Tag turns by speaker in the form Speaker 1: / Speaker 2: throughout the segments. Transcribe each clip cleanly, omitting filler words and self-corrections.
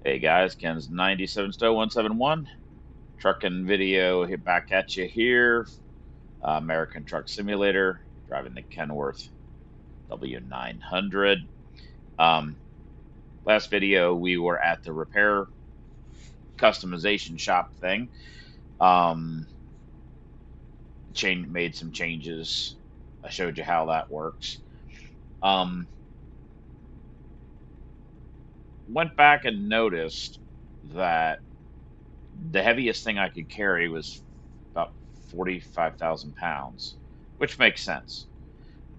Speaker 1: Hey guys, Ken's 97 Stowe 171. Trucking video hit back at you here. American Truck Simulator, driving the Kenworth W900. Um, Last video we were at the repair customization shop thing. Um, made some changes. I showed you how that works. Um, Went back and noticed that the heaviest thing I could carry was about 45,000 pounds, which makes sense.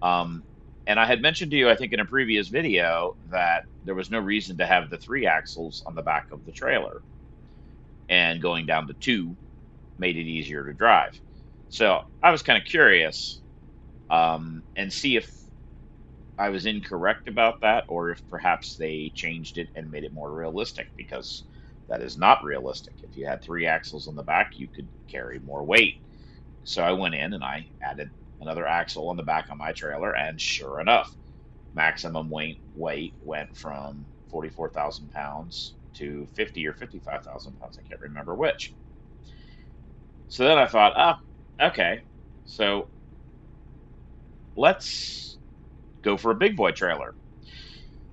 Speaker 1: Um, and I had mentioned to you, I think, in a previous video that there was no reason to have the three axles on the back of the trailer, and going down to two made it easier to drive. So I was kind of curious and see if I was incorrect about that, or if perhaps they changed it and made it more realistic, because that is not realistic. If you had three axles on the back, you could carry more weight. So I went in and I added another axle on the back of my trailer, and sure enough, maximum weight went from 44,000 pounds to 50 or 55,000 pounds. I can't remember which. So then I thought, okay, so let's go for a big boy trailer.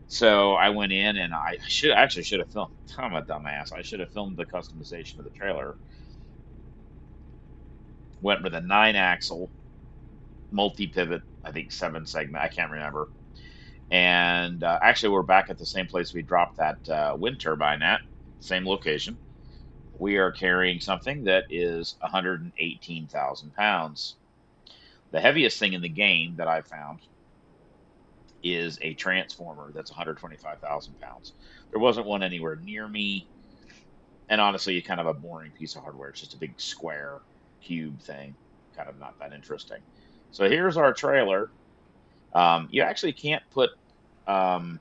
Speaker 1: So I went in and I should have filmed. I'm a dumbass. I should have filmed the customization of the trailer. Went with a 9 axle multi pivot, I think 7 segment. I can't remember. And actually, we're back at the same place we dropped that wind turbine at, same location. We are carrying something that is 118,000 pounds. The heaviest thing in the game that I found is a transformer that's 125,000 pounds. There wasn't one anywhere near me, and honestly, it's kind of a boring piece of hardware. It's just a big square cube thing, kind of not that interesting. So here's our trailer. You actually can't put um,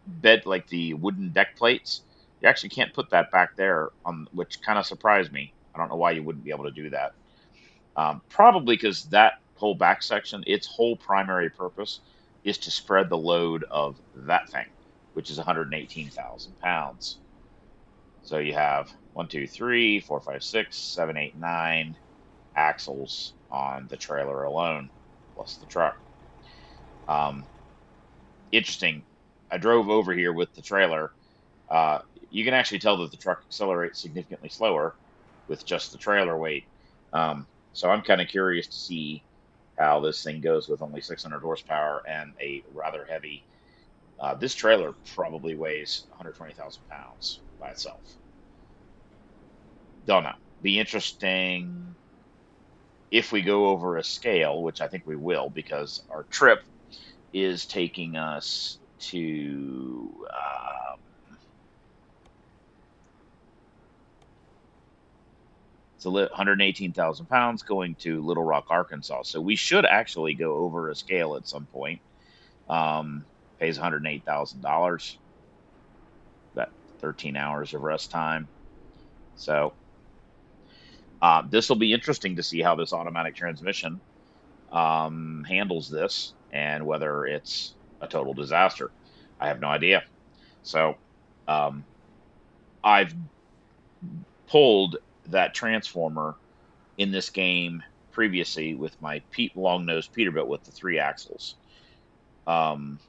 Speaker 1: bed like the wooden deck plates. You actually can't put that back there on, which kind of surprised me. I don't know why you wouldn't be able to do that. Probably because that whole back section, its whole primary purpose is to spread the load of that thing, which is 118,000 pounds. So you have one, two, three, four, five, six, seven, eight, 9 axles on the trailer alone, plus the truck. Um, Interesting. I drove over here with the trailer. Uh, you can actually tell that the truck accelerates significantly slower with just the trailer weight. So I'm kind of curious to see how this thing goes with only 600 horsepower and a rather heavy. This trailer probably weighs 120,000 pounds by itself. Don't know. Be interesting if we go over a scale, which I think we will, because our trip is taking us to it's 118,000 pounds going to Little Rock, Arkansas. So we should actually go over a scale at some point. Pays $108,000. That 13 hours of rest time. So this will be interesting to see how this automatic transmission handles this, and whether it's a total disaster. I have no idea. So um, I've pulled that transformer in this game previously with my long nosed Peterbilt with the three axles. Um,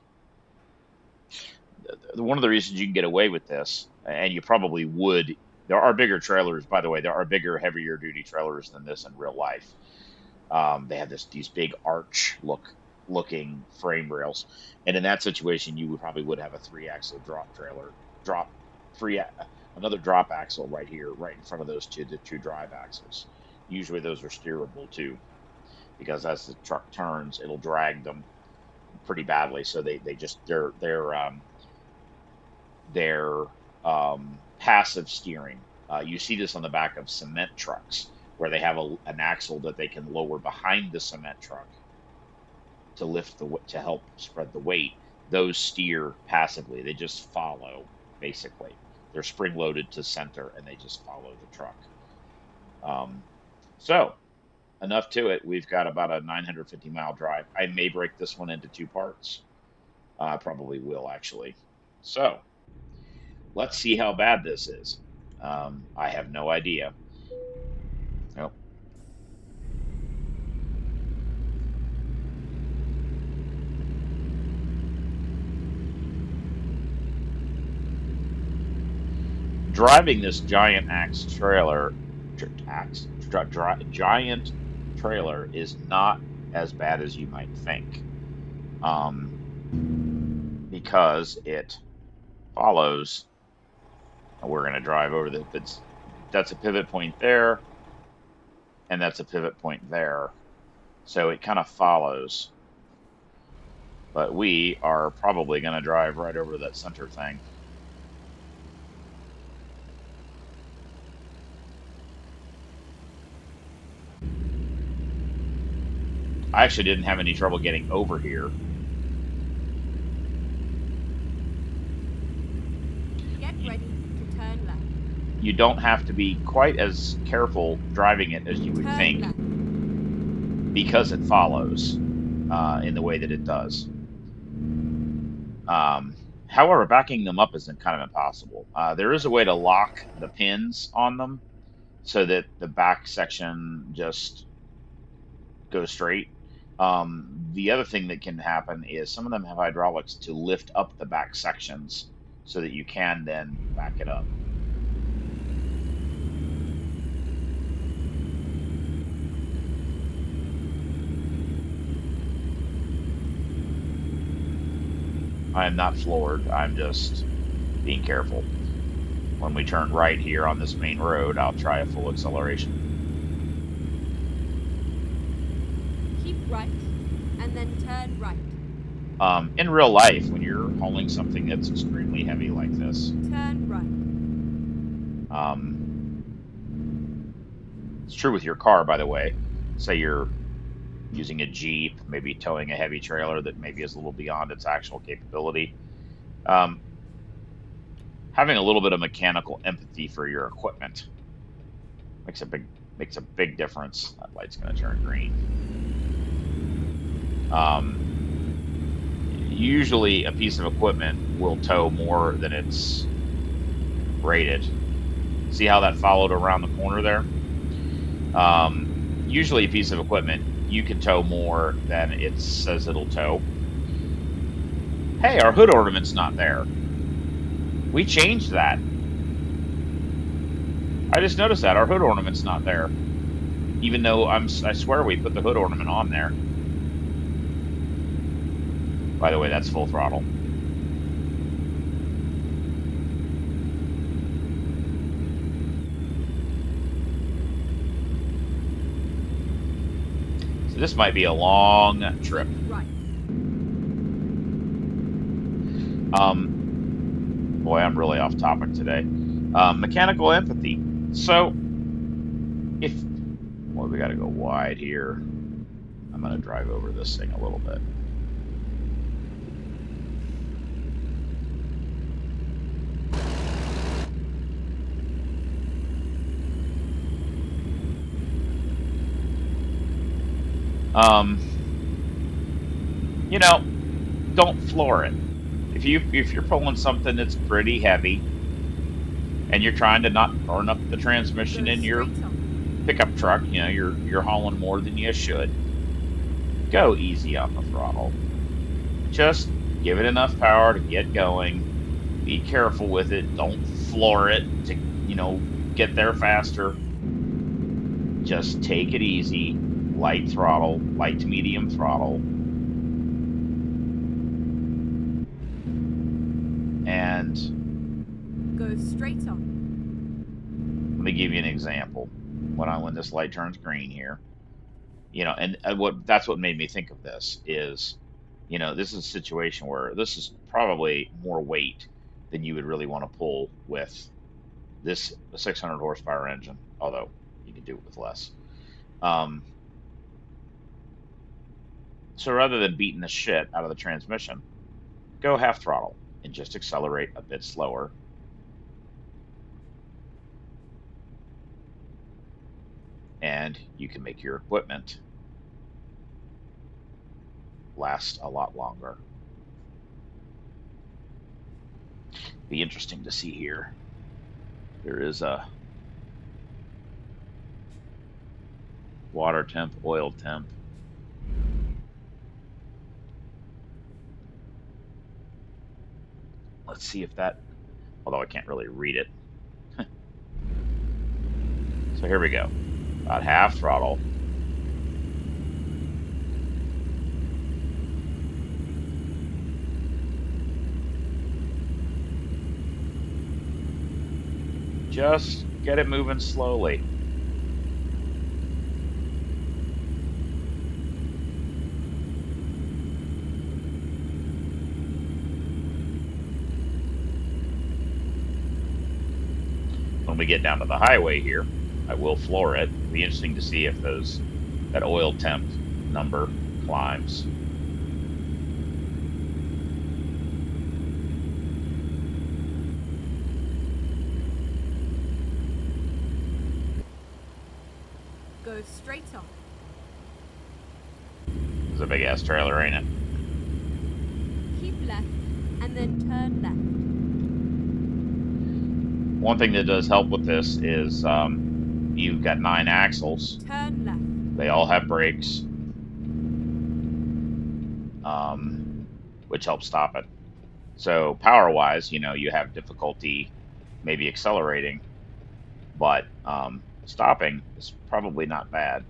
Speaker 1: One of the reasons you can get away with this, and you probably would, there are bigger trailers, by the way, there are bigger, heavier duty trailers than this in real life. They have these big looking frame rails, and in that situation, you would probably would have a three-axle drop trailer, drop free another drop axle right here, right in front of those the two drive axles. Usually, those are steerable too, because as the truck turns, it'll drag them pretty badly. So they just their passive steering. You see this on the back of cement trucks, where they have an axle that they can lower behind the cement truck to lift to help spread the weight. Those steer passively; they just follow basically. They're spring loaded to center, and they just follow the truck. Um, so enough to it. We've got about a 950-mile drive. I may break this one into two parts. I probably will actually. So let's see how bad this is. I have no idea. Nope. Driving this giant axe trailer, giant trailer is not as bad as you might think, um, because it follows. We're going to drive over the. That's a pivot point there, and that's a pivot point there. So it kind of follows. But we are probably going to drive right over that center thing. I actually didn't have any trouble getting over here.
Speaker 2: Get
Speaker 1: You,
Speaker 2: ready to turn left.
Speaker 1: you don't have to be quite as careful driving it as you would
Speaker 2: Turn
Speaker 1: think
Speaker 2: left.
Speaker 1: because it follows in the way that it does. Um, However, backing them up isn't kind of impossible. There is a way to lock the pins on them so that the back section just goes straight. The other thing that can happen is some of them have hydraulics to lift up the back sections so that you can then back it up. I am not floored. I'm just being careful. When we turn right here on this main road, I'll try a full acceleration.
Speaker 2: Keep right and then turn right.
Speaker 1: In real life, when you're hauling something that's extremely heavy like this,
Speaker 2: Turn right.
Speaker 1: um, it's true with your car, by the way. Say you're using a Jeep, maybe towing a heavy trailer that maybe is a little beyond its actual capability. Um, Having a little bit of mechanical empathy for your equipment makes a big difference. That light's going to turn green. Um, Usually, a piece of equipment will tow more than it's rated. See how that followed around the corner there? Usually, a piece of equipment you can tow more than it says it'll tow. Hey, our hood ornament's not there. We changed that. I just noticed that our hood ornament's not there, even though I swear we put the hood ornament on there. By the way, that's full throttle. So this might be a long trip.
Speaker 2: Right.
Speaker 1: Boy, I'm really off topic today. Mechanical empathy. So if, well, we got to go wide here. I'm going to drive over this thing a little bit. Um, you know, don't floor it. If you're pulling something that's pretty heavy and you're trying to not burn up the transmission
Speaker 2: Go
Speaker 1: in your
Speaker 2: straight on.
Speaker 1: pickup truck, you know, you're hauling more than you should. Go easy on the throttle. Just give it enough power to get going. Be careful with it. Don't floor it to, get there faster. Just take it easy. Light throttle, light to medium throttle. And
Speaker 2: Go straight on.
Speaker 1: let me give you an example. When this light turns green here, and that's what made me think of this is, this is a situation where this is probably more weight than you would really want to pull with this 600 horsepower engine, although you can do it with less. Um, so rather than beating the shit out of the transmission, go half throttle and just accelerate a bit slower, and you can make your equipment last a lot longer. Be interesting to see here. There is a water temp, oil temp. Let's see if that, although I can't really read it. So here we go. About half throttle. Just get it moving slowly. When we get down to the highway here, I will floor it. It'll be interesting to see if that oil temp number climbs.
Speaker 2: Go straight on.
Speaker 1: It's a big ass trailer, ain't it?
Speaker 2: Keep left and then turn left.
Speaker 1: One thing that does help with this is you've got 9 axles.
Speaker 2: Turn left.
Speaker 1: They all have brakes, um, which helps stop it. So power wise, you have difficulty maybe accelerating, but stopping is probably not bad.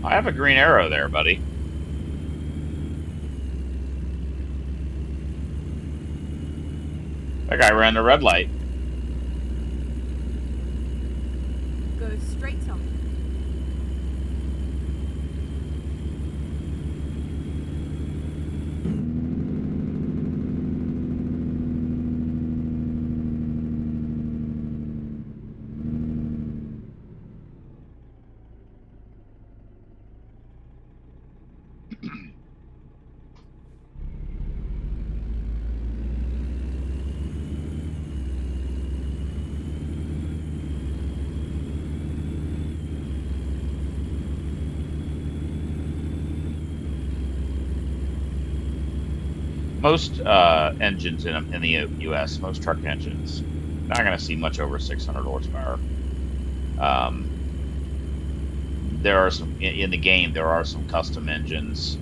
Speaker 1: I have a green arrow there, buddy. That guy ran the red light.
Speaker 2: Go straight on.
Speaker 1: Most engines in the U.S., most truck engines, not going to see much over 600 horsepower. Um, there are some in the game. There are some custom engines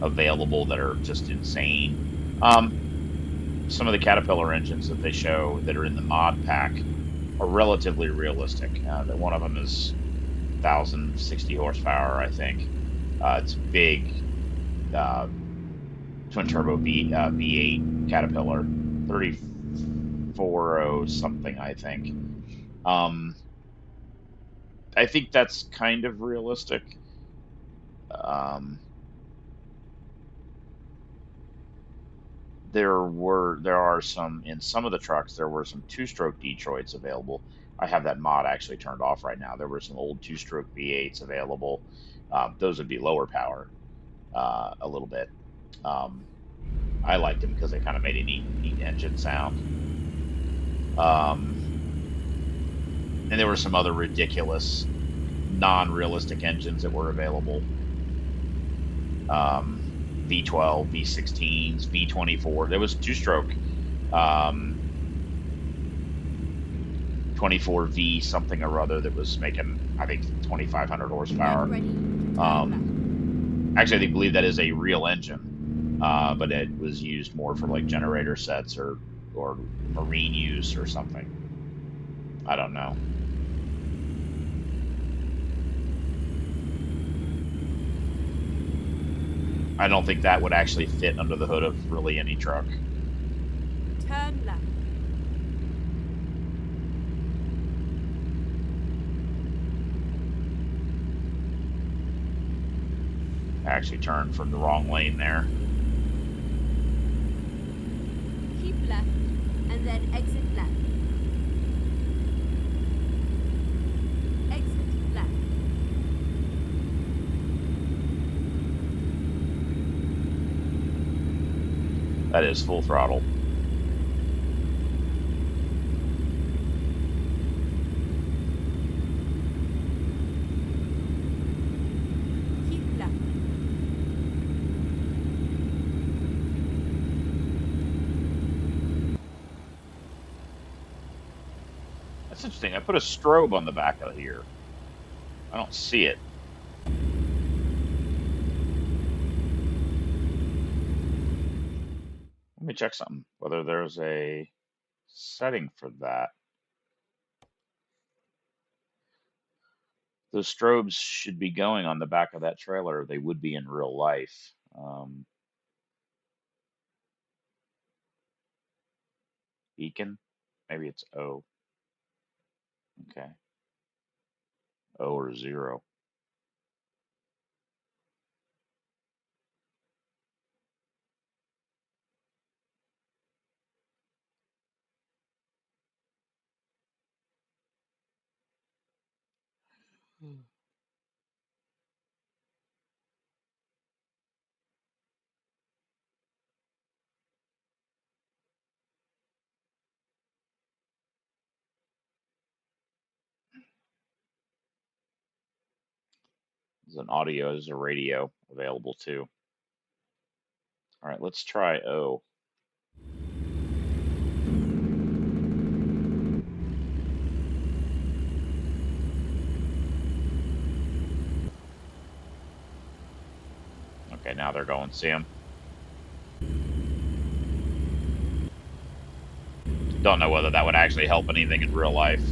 Speaker 1: available that are just insane. Some of the Caterpillar engines that they show that are in the mod pack are relatively realistic. That one of them is 1,060 horsepower, I think. It's big twin turbo V8 Caterpillar, 340 something, I think. Um, I think that's kind of realistic. Um, there are some in some of the trucks. There were some two-stroke Detroits available. I have that mod actually turned off right now. There were some old two-stroke V8s available. Those would be lower power a little bit. Um, I liked them because they kind of made a neat engine sound. Um, and there were some other ridiculous, non-realistic engines that were available. V12, V16s, V24. There was two-stroke 24V something or other that was making, I think, 2,500 horsepower. Actually, I believe that is a real engine, but it was used more for like generator sets or marine use or something. I don't know. I don't think that would actually fit under the hood of really any truck.
Speaker 2: Turn left.
Speaker 1: I actually turned from the wrong lane there.
Speaker 2: Keep left and then exit left. Exit left.
Speaker 1: That is full throttle.
Speaker 2: Keep left.
Speaker 1: That's interesting. I put a strobe on the back of here. I don't see it. Let me check something. Whether there's a setting for that. Those strobes should be going on the back of that trailer. They would be in real life. Beacon? Maybe it's O. Okay. O or 0. There's an audio, there's a radio available too. All right, let's try O. Okay, now they're going. See them? Don't know whether that would actually help anything in real life.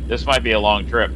Speaker 1: This might be a long trip.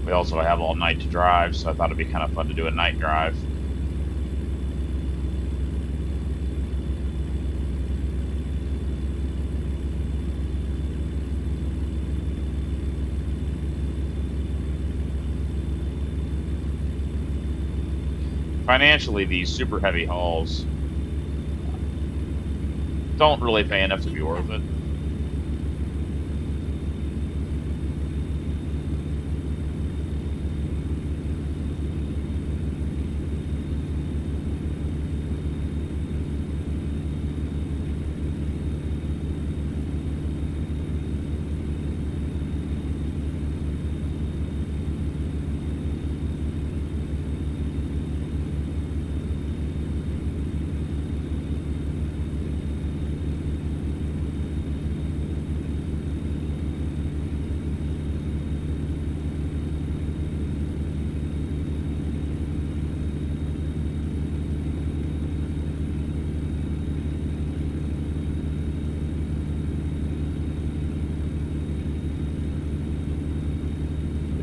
Speaker 1: We also have all night to drive, so I thought it'd be kind of fun to do a night drive. Financially, these super heavy hauls don't really pay enough to
Speaker 2: Keep
Speaker 1: be worth
Speaker 2: left.
Speaker 1: it.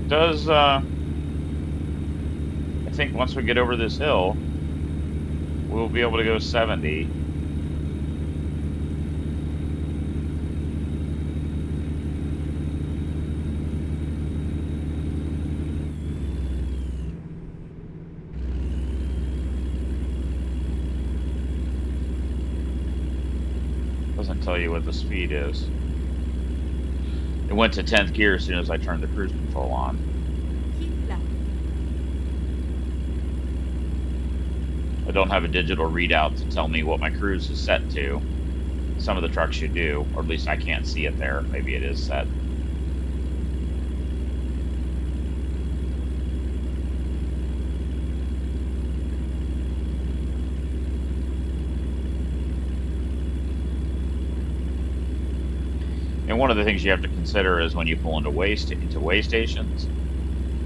Speaker 1: It does, I think once we get over this hill, we'll be able to go 70. Doesn't tell you what the speed is. It went to 10th gear as soon as I turned the cruise control on.
Speaker 2: Keep left.
Speaker 1: I don't have a digital readout to tell me what my cruise is set to. Some of the trucks you do, or at least I can't see it there. Maybe it is set. And one of the things you have to consider is when you pull into way stations,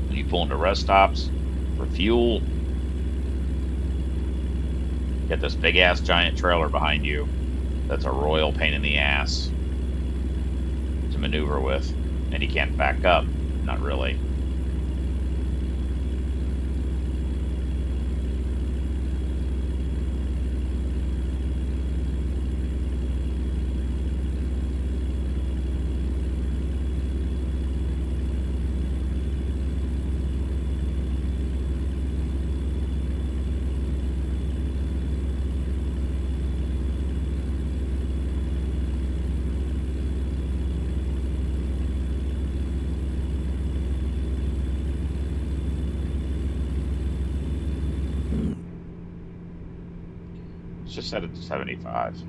Speaker 1: when you pull into rest stops for fuel, get this big ass giant trailer behind you. That's a royal pain in the ass to maneuver with, and you can't back up. Not really. Let's just set it to 75.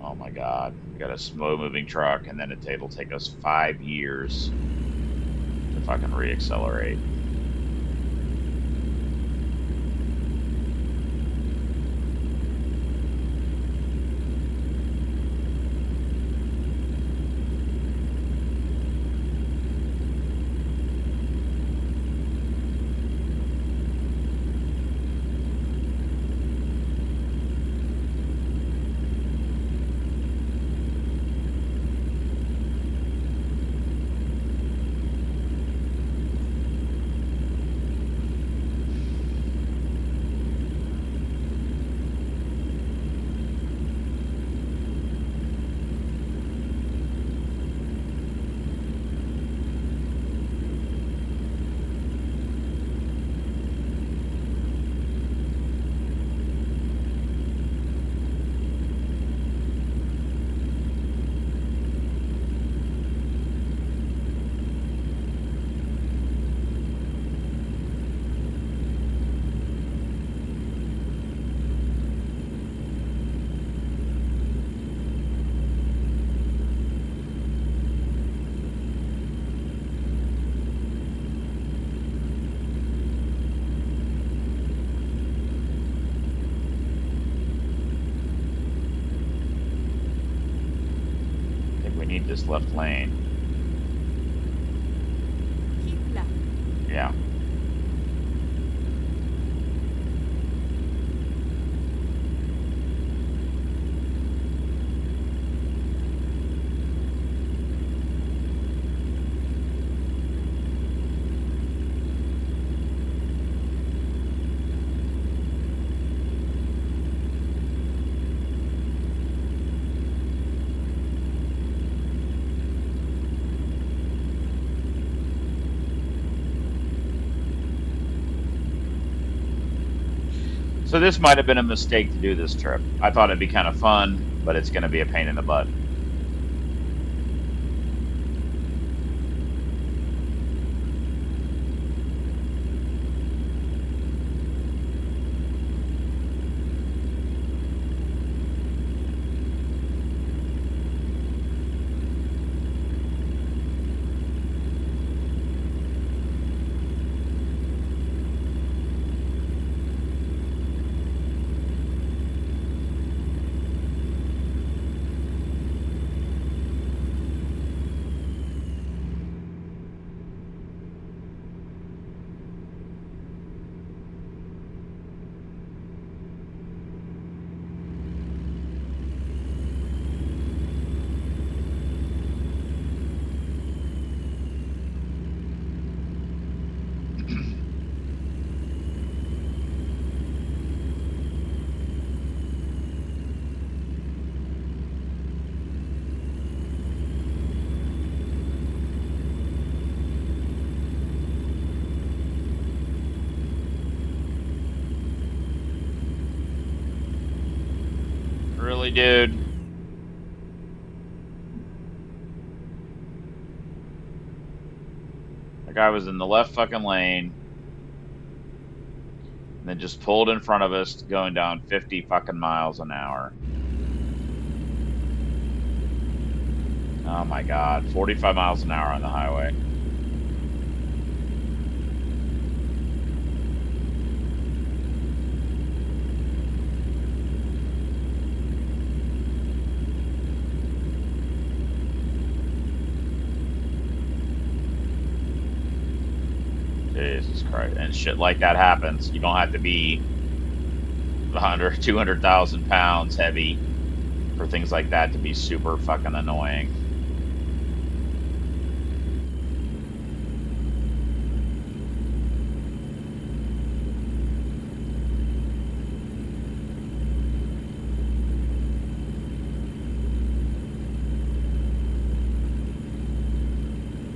Speaker 1: Oh my God. We got a slow moving truck, and then it'll take us 5 years to fucking reaccelerate. I think we need this left lane.
Speaker 2: Keep left.
Speaker 1: Yeah. So this might have been a mistake to do this trip. I thought it'd be kind of fun, but it's going to be a pain in the butt. Seriously, dude. That guy was in the left fucking lane and then just pulled in front of us going down 50 fucking miles an hour. Oh my God. 45 miles an hour on the highway. Jesus Christ. And shit like that happens. You don't have to be 100, 200,000 pounds heavy for things like that to be super fucking annoying.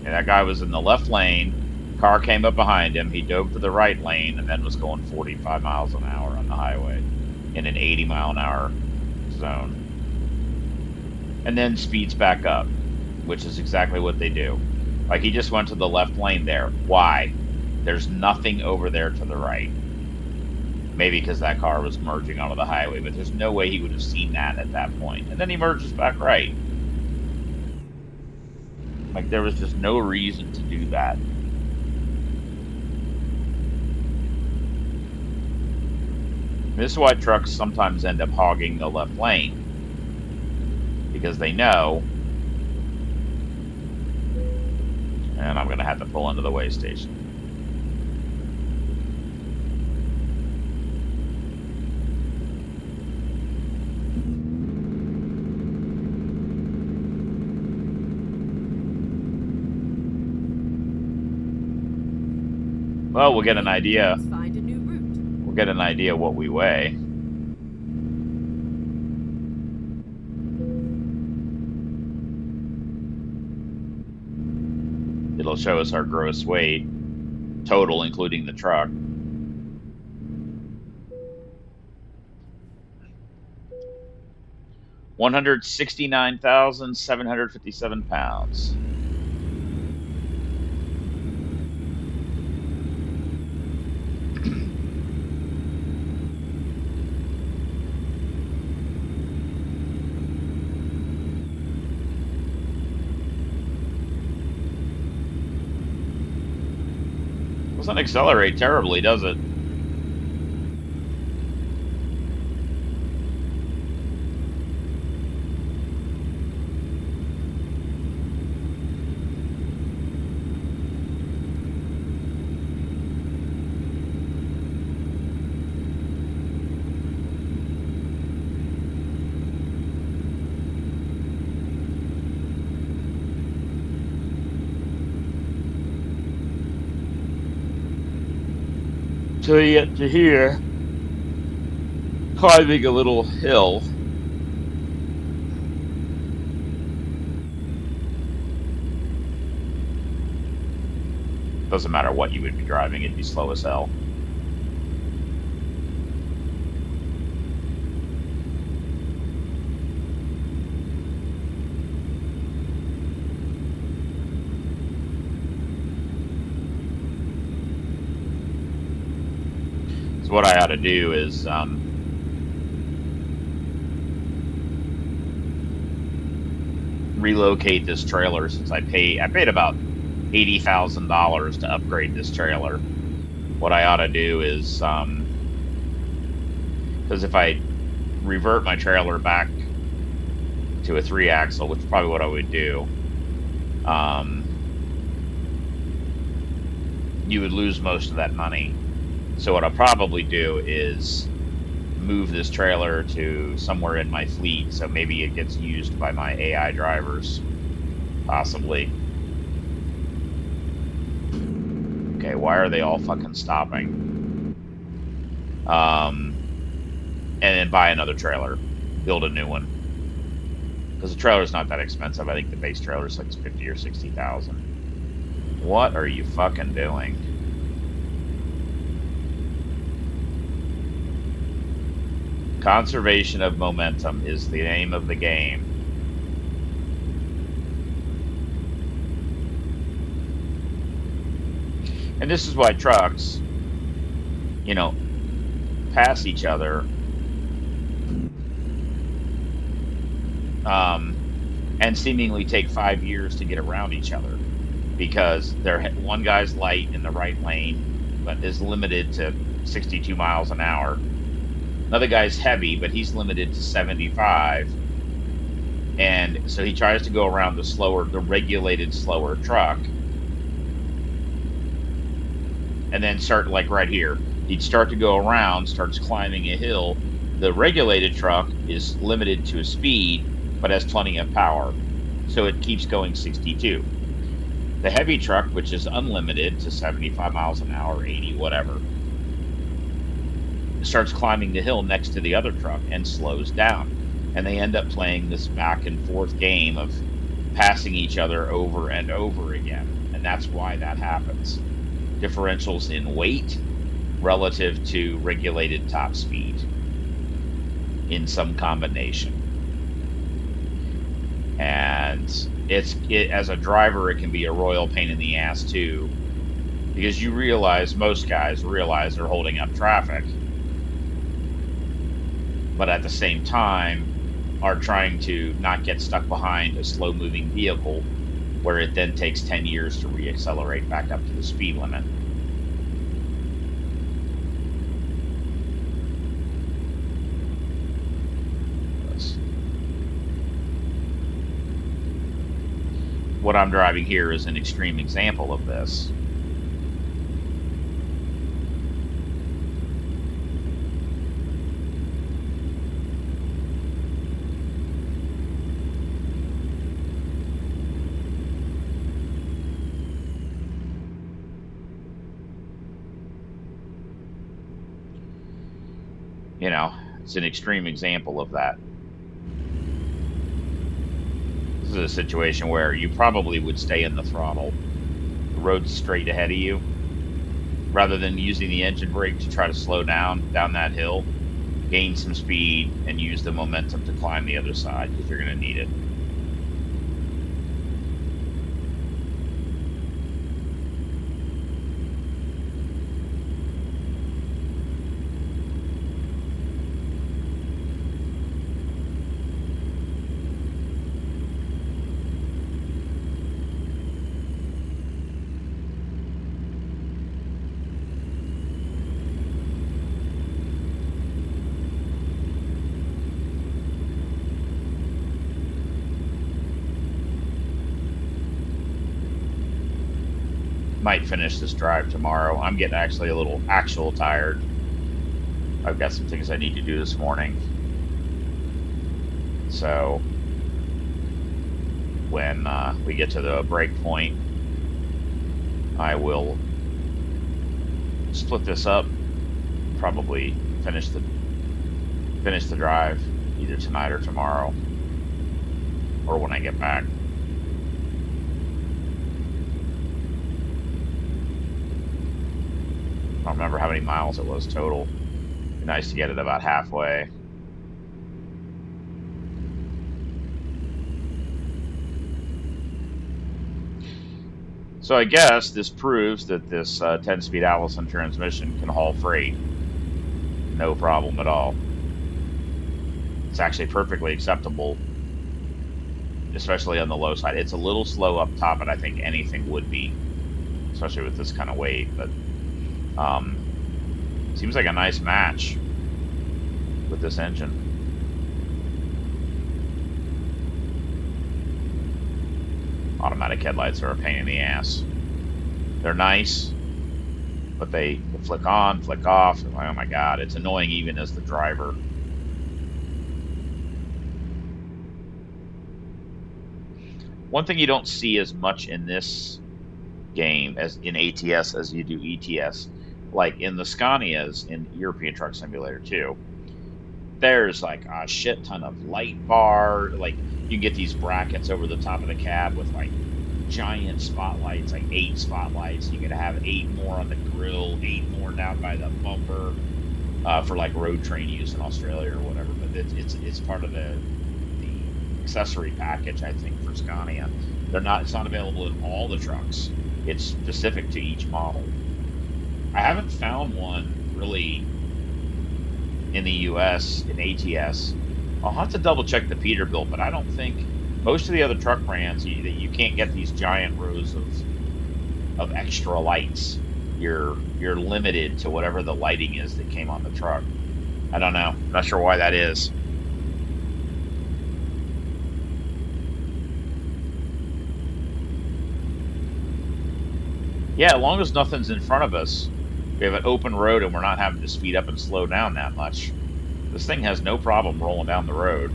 Speaker 1: And that guy was in the left lane. Car came up behind him. He dove to the right lane and then was going 45 miles an hour on the highway in an 80-mile-an-hour zone. And then speeds back up, which is exactly what they do. Like he just went to the left lane there. Why? There's nothing over there to the right. Maybe because that car was merging onto the highway, but there's no way he would have seen that at that point. And then he merges back right. Like there was just no reason to do that. This is why trucks sometimes end up hogging the left lane. Because they know, and I'm going to have to pull into the way station. Well, we'll get an idea.
Speaker 2: Please find a new route.
Speaker 1: We'll get an idea what we weigh. It'll show us our gross weight, total including the truck. £169,757. Doesn't accelerate terribly, does it? Till you get to here, climbing a little hill. Doesn't matter what you would be driving, it'd be slow as hell. So what I ought to do is relocate this trailer since I paid about $80,000 to upgrade this trailer. What I ought to do is because if I revert my trailer back to a 3-axle, which is probably what I would do, you would lose most of that money. So what I'll probably do is move this trailer to somewhere in my fleet, so maybe it gets used by my AI drivers, possibly. Okay, why are they all fucking stopping? And then buy another trailer, build a new one, because the trailer's not that expensive. I think the base trailer is like 50 or 60,000. What are you fucking doing? Conservation of momentum is the name of the game. And this is why trucks, you know, pass each other, um, and seemingly take 5 years to get around each other because one guy's light in the right lane, but is limited to 62 miles an hour. Another guy's heavy, but he's limited to 75. And so he tries to go around the regulated slower truck, and then start like right here. He'd start to go around, starts climbing a hill. The regulated truck is limited to a speed, but has plenty of power. So it keeps going 62. The heavy truck, which is unlimited to 75 miles an hour, 80, whatever, starts climbing the hill next to the other truck and slows down. And they end up playing this back and forth game of passing each other over and over again. And that's why that happens. Differentials in weight relative to regulated top speed in some combination. And as a driver, it can be a royal pain in the ass too, because most guys realize they're holding up traffic, but at the same time are trying to not get stuck behind a slow moving vehicle where it then takes 10 years to reaccelerate back up to the speed limit. What I'm driving here is an extreme example of this. You know, it's an extreme example of that. This is a situation where you probably would stay in the throttle. The road's straight ahead of you. Rather than using the engine brake to try to slow down that hill, gain some speed and use the momentum to climb the other side because you're going to need it. Might finish this drive tomorrow. I'm getting actually a little actual tired. I've got some things I need to do this morning. So when we get to the break point, I will split this up. Probably finish the drive either tonight or tomorrow, or when I get back. I don't remember how many miles it was total. Be nice to get it about halfway. So I guess this proves that this 10-speed Allison transmission can haul freight. No problem at all. It's actually perfectly acceptable, especially on the low side. It's a little slow up top, but I think anything would be, especially with this kind of weight. But seems like a nice match with this engine. Automatic headlights are a pain in the ass. They're nice, but they flick on, flick off. Oh my God, it's annoying even as the driver. One thing you don't see as much in this game as in ATS as you do ETS, like in the Scanias in European Truck Simulator 2, there's like a shit ton of light bar. Like you can get these brackets over the top of the cab with like giant spotlights, like 8 spotlights. You can have 8 more on the grill, 8 more down by the bumper. for like road train use in Australia or whatever. But it's part of the accessory package, I think, for Scania. They're not. It's not available in all the trucks. It's specific to each model. I haven't found one really in the US in ATS. I'll have to double check the Peterbilt, but I don't think most of the other truck brands you can't get these giant rows of extra lights. You're limited to whatever the lighting is that came on the truck. I don't know. I'm not sure why that is. Yeah, as long as nothing's in front of us, we have an open road and we're not having to speed up and slow down that much. This thing has no problem rolling down the road.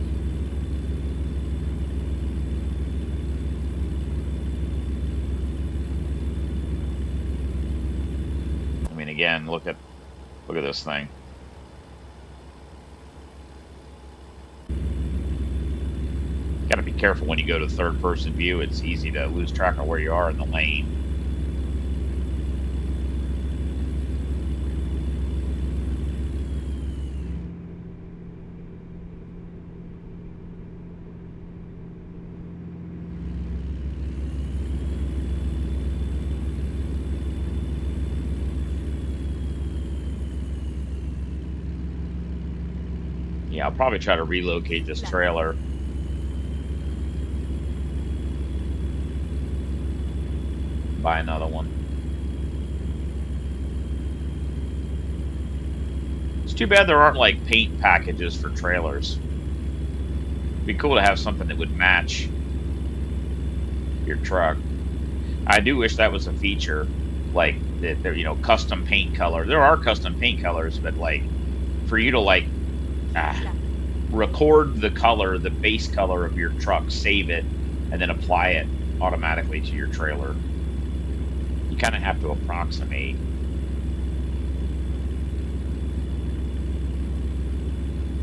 Speaker 1: I mean, again, look at this thing. Got to be careful when you go to third person view. It's easy to lose track of where you are in the lane. Yeah, I'll probably try to relocate
Speaker 2: Keep
Speaker 1: this
Speaker 2: left.
Speaker 1: trailer. Buy another one. It's too bad there aren't like paint packages for trailers. It'd be cool to have something that would match your truck. I do wish that was a feature, like that there, custom paint color. There are custom paint colors, but like for you to like
Speaker 2: Keep
Speaker 1: ah,
Speaker 2: left.
Speaker 1: record the color, the base color of your truck, save it, and then apply it automatically to your trailer. You kind of have to approximate.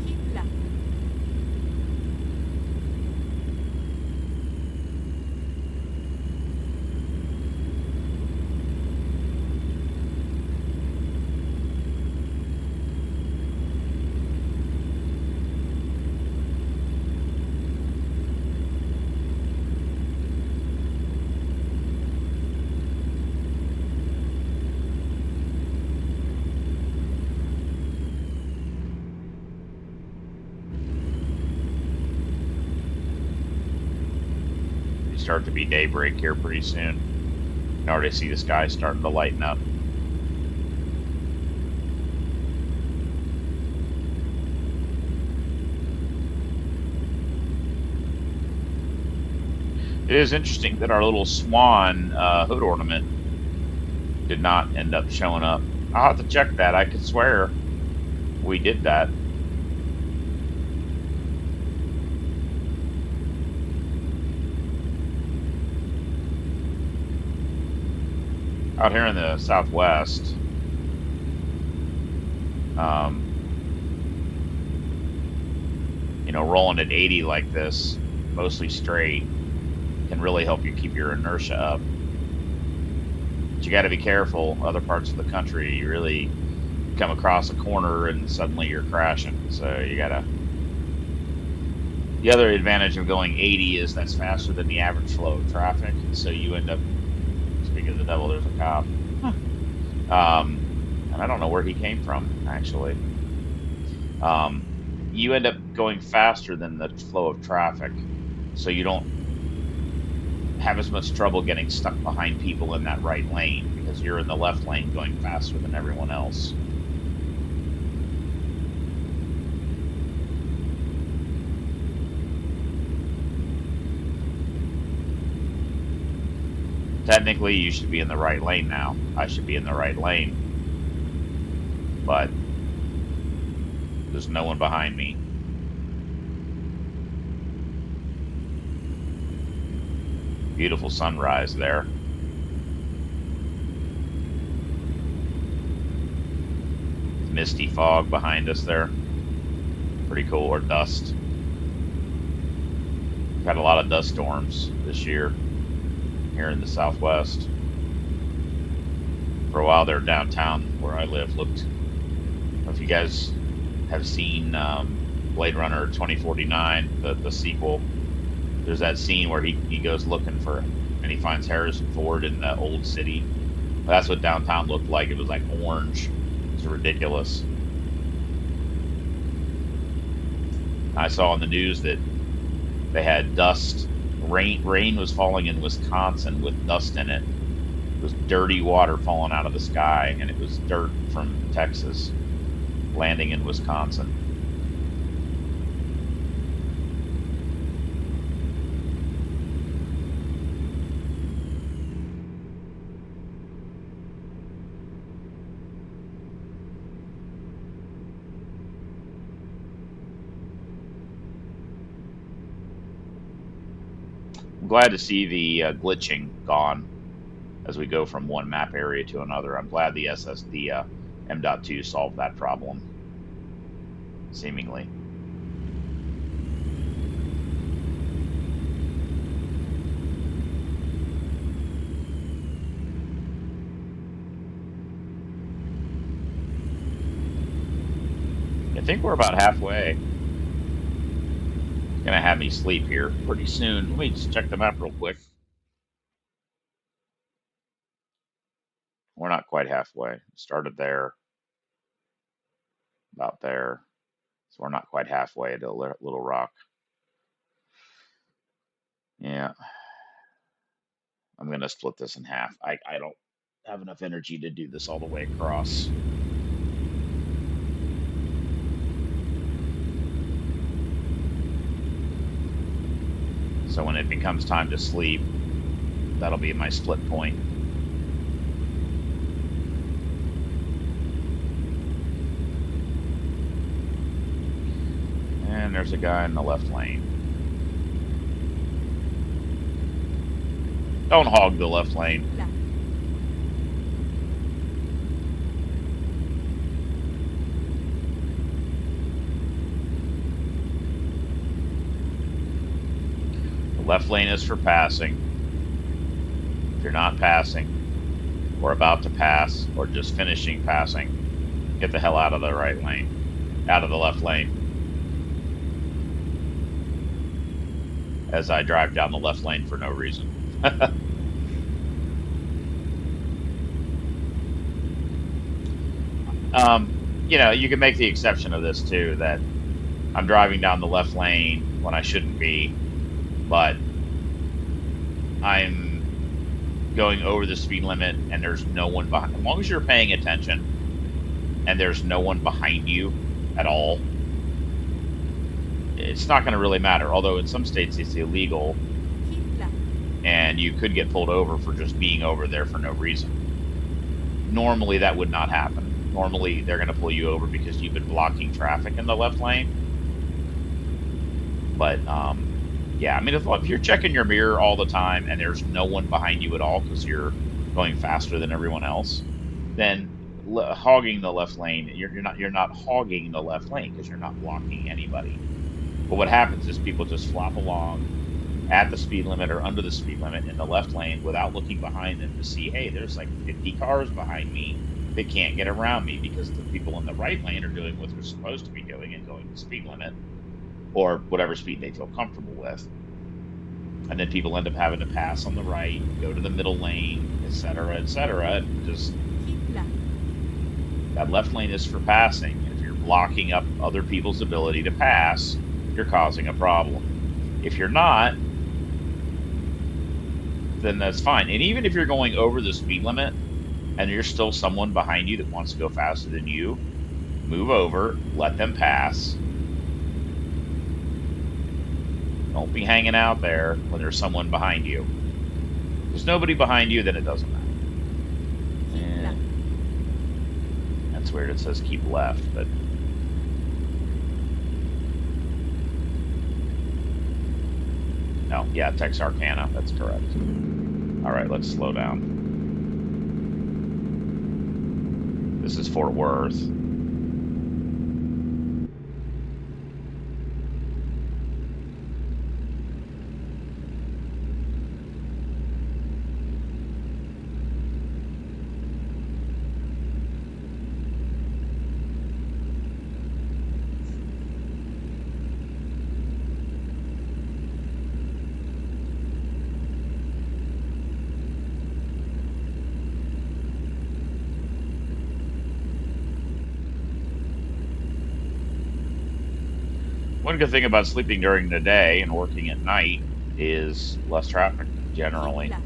Speaker 2: Keep left.
Speaker 1: You start to be daybreak here pretty soon. You can already see the sky starting to lighten up. It is interesting that our little swan hood ornament did not end up showing up. I'll have to check that. I could swear we did that. Out here in the Southwest, um, rolling at 80 like this, mostly straight, can really help you keep your inertia up. But you got to be careful. Other parts of the country, you really come across a corner and suddenly you're crashing. So you got to. The other advantage of going 80 is that's faster than the average flow of traffic. So you end up, speaking of the devil, there's a cop. Huh. And I don't know where he came from, actually. Um, you end up going faster than the flow of traffic. So you don't have as much trouble getting stuck behind people in that right lane because you're in the left lane going faster than everyone else. Technically, you should be in the right lane now. I should be in the right lane, but there's no one behind me. Beautiful sunrise there. Misty fog behind us there. Pretty cool, or dust. We've had a lot of dust storms this year here in the Southwest. For a while there, downtown where I live looked If you guys have seen Blade Runner 2049, the sequel, there's that scene where he goes looking for and he finds Harrison Ford in the old city. That's what downtown looked like. It was like orange. It's ridiculous. I saw on the news that they had dust. Rain was falling in Wisconsin with dust in it. It was dirty water falling out of the sky, and it was dirt from Texas landing in Wisconsin. I'm glad to see the glitching gone as we go from one map area to another. I'm glad the M.2 solved that problem, seemingly. I think we're about halfway. It's gonna have me sleep here pretty soon. Let me just check the map real quick. We're not quite halfway. Started there, about there. So we're not quite halfway to Little Rock. Yeah, I'm gonna split this in half. I don't have enough energy to do this all the way across. So when it becomes time to sleep, that'll be my split point. And there's a guy in the left lane. Don't hog the left lane.
Speaker 2: Keep left.
Speaker 1: The left lane is for passing. If you're not passing, or about to pass, or just finishing passing, get the hell out of the right lane, out of the left lane. As I drive down the left lane for no reason. You can make the exception of this too, that I'm driving down the left lane when I shouldn't be, but I'm going over the speed limit and there's no one behind. As long as you're paying attention and there's no one behind you at all, it's not going to really matter. Although in some states it's illegal
Speaker 2: Keep left.
Speaker 1: and you could get pulled over for just being over there for no reason. Normally that would not happen. Normally they're going to pull you over because you've been blocking traffic in the left lane. But yeah, I mean, if you're checking your mirror all the time and there's no one behind you at all because you're going faster than everyone else, then hogging the left lane, you're not hogging the left lane because you're not blocking anybody. But what happens is people just flop along at the speed limit or under the speed limit in the left lane without looking behind them to see, hey, there's like 50 cars behind me. They can't get around me because the people in the right lane are doing what they're supposed to be doing and going the speed limit or whatever speed they feel comfortable with. And then people end up having to pass on the right, go to the middle lane, et cetera, and just
Speaker 2: Keep left.
Speaker 1: that left lane is for passing. If you're blocking up other people's ability to pass, you're causing a problem. If you're not, then that's fine. And even if you're going over the speed limit and there's still someone behind you that wants to go faster than you, move over, let them pass. Don't be hanging out there when there's someone behind you. If there's nobody behind you, then it doesn't matter.
Speaker 2: Keep left.
Speaker 1: That's weird. It says keep left, but no, yeah, Texarkana. That's correct. All right, let's slow down. This is Fort Worth. One good thing about sleeping during the day and working at night is less traffic
Speaker 2: Keep
Speaker 1: generally.
Speaker 2: left.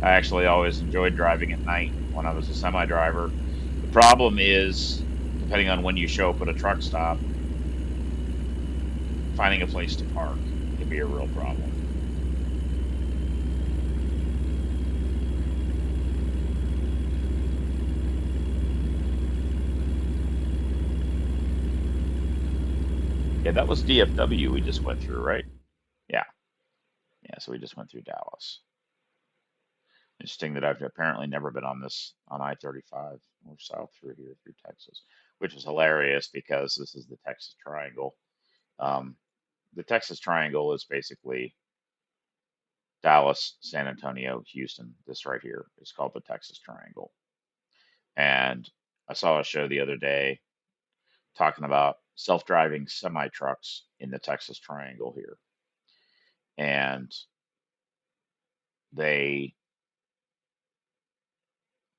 Speaker 1: I actually always enjoyed driving at night when I was a semi driver. The problem is, depending on when you show up at a truck stop, finding a place to park can be a real problem. Yeah, that was DFW we just went through, right? Yeah. Yeah, so we just went through Dallas. Interesting that I've apparently never been on this on I-35 or south through here through Texas, which is hilarious because this is the Texas Triangle. Um, the Texas Triangle is basically Dallas, San Antonio, Houston. This right here is called the Texas Triangle. And I saw a show the other day talking about self-driving semi trucks in the Texas Triangle here. And they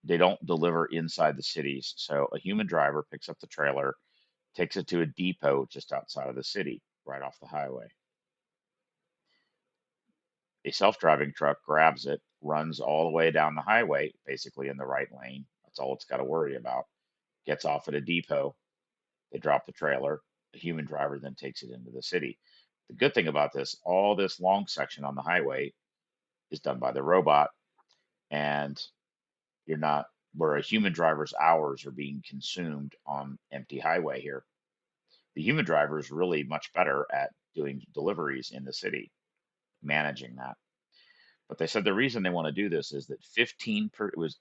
Speaker 1: they don't deliver inside the cities. So a human driver picks up the trailer, takes it to a depot just outside of the city, right off the highway. A self-driving truck grabs it, runs all the way down the highway, basically in the right lane. That's all it's got to worry about. Gets off at a depot. They drop the trailer. The human driver then takes it into the city. The good thing about this, all this long section on the highway is done by the robot, and you're not where a human driver's hours are being consumed on empty highway here. The human driver is really much better at doing deliveries in the city, managing that. But they said the reason they want to do this is that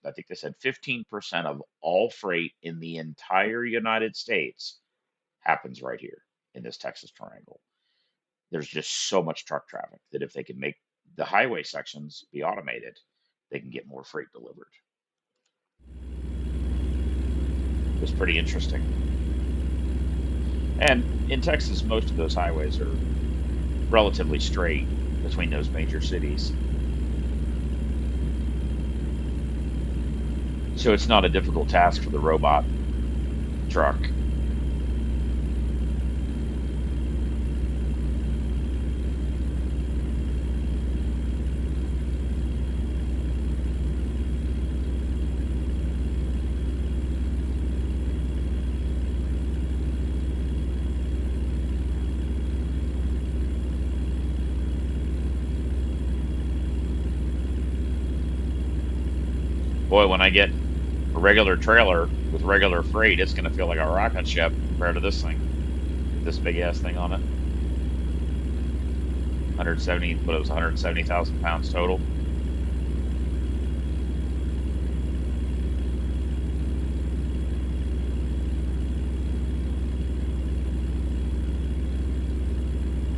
Speaker 1: I think they said 15% of all freight in the entire United States happens right here in this Texas Triangle. There's just so much truck traffic that if they can make the highway sections be automated, they can get more freight delivered. It was pretty interesting. And in Texas, most of those highways are relatively straight between those major cities. So it's not a difficult task for the robot truck. Boy, when I get a regular trailer with regular freight, it's going to feel like a rocket ship compared to this thing with this big ass thing on it. 170, but it was 170,000 pounds total.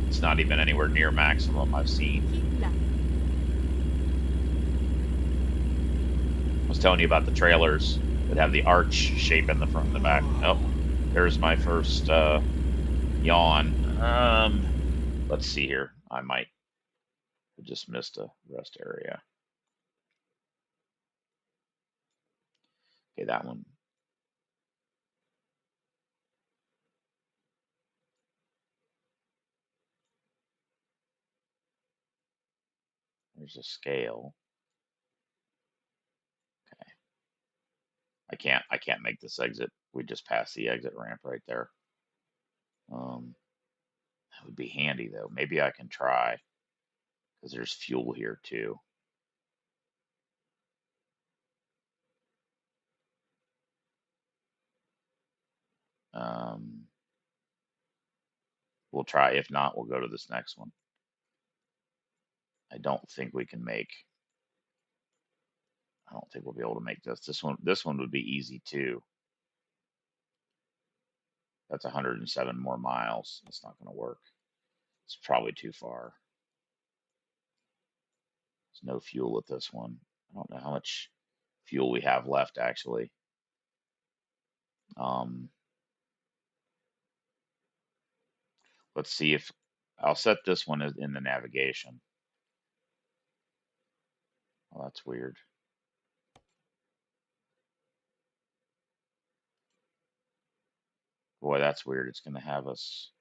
Speaker 1: It's not even anywhere near maximum I've seen.
Speaker 2: Keep left.
Speaker 1: I was telling you about the trailers that have the arch shape in the front and the back. Oh, there's my first yawn. Let's see here. I might have just missed a rest area. Okay, that one. There's a scale. Okay. I can't make this exit. We just passed the exit ramp right there. Um, that would be handy though. Maybe I can try because there's fuel here too. Um, we'll try. If not, we'll go to this next one. I don't think we can make. I don't think we'll be able to make this. This one would be easy too. That's 107 more miles. That's not going to work. It's probably too far. There's no fuel at this one. I don't know how much fuel we have left actually. Um, let's see if I'll set this one in the navigation. Well, that's weird. Boy, that's weird. It's going to have us.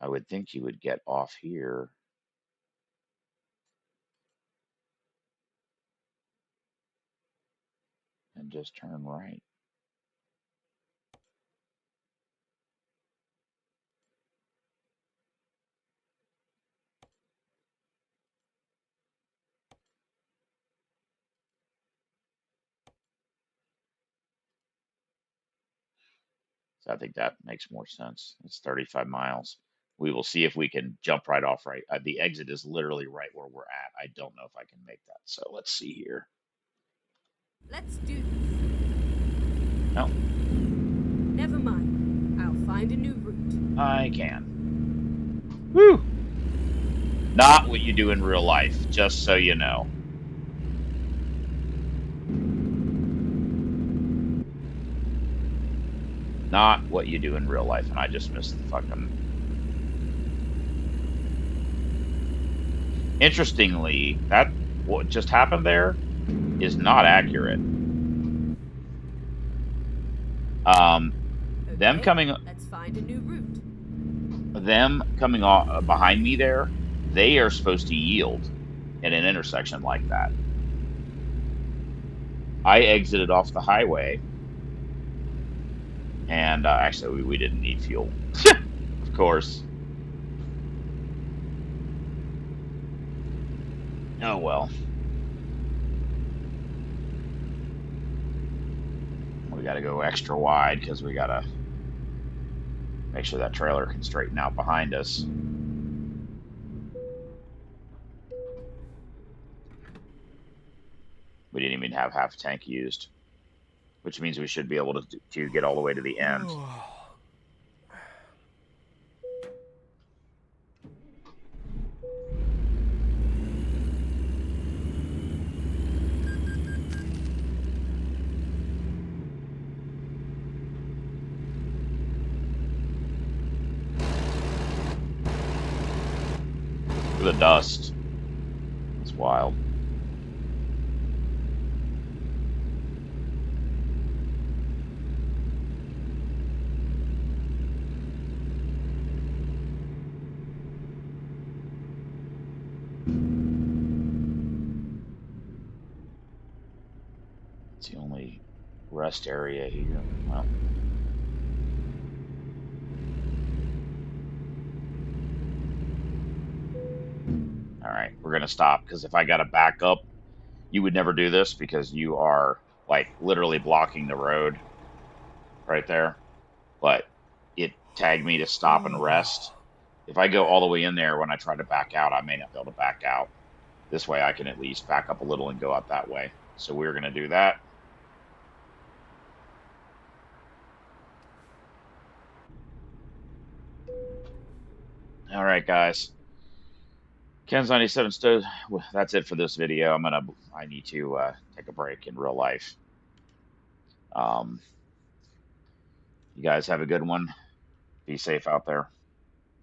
Speaker 1: I would think you would get off here and just turn right. So I think that makes more sense. It's 35 miles. We will see if we can jump right off right. The exit is literally right where we're at. I don't know if I can make that. So let's see here.
Speaker 2: Let's do this.
Speaker 1: No,
Speaker 2: Never mind. I'll find a new route.
Speaker 1: I can. Whew. Not what you do in real life, just so you know. Not what you do in real life. And I just missed the fucking. Interestingly, that what just happened there is not accurate. Um, them
Speaker 2: Okay,
Speaker 1: coming
Speaker 2: let's find a new route.
Speaker 1: them coming off behind me there, they are supposed to yield at an intersection like that. I exited off the highway, and actually, we didn't need fuel, of course. Oh well, we got to go extra wide because we got to make sure that trailer can straighten out behind us. We didn't even have half a tank used, which means we should be able to get all the way to the end. Look at the dust. It's wild. It's the only rest area here. Well, all right, we're gonna stop because if I got to back up, you would never do this because you are like literally blocking the road right there. But it tagged me to stop and rest. If I go all the way in there when I try to back out, I may not be able to back out. This way, I can at least back up a little and go out that way. So we're gonna do that. All right, guys. Ken's 97 stood. That's it for this video. I need to take a break in real life. Um, you guys have a good one. Be safe out there.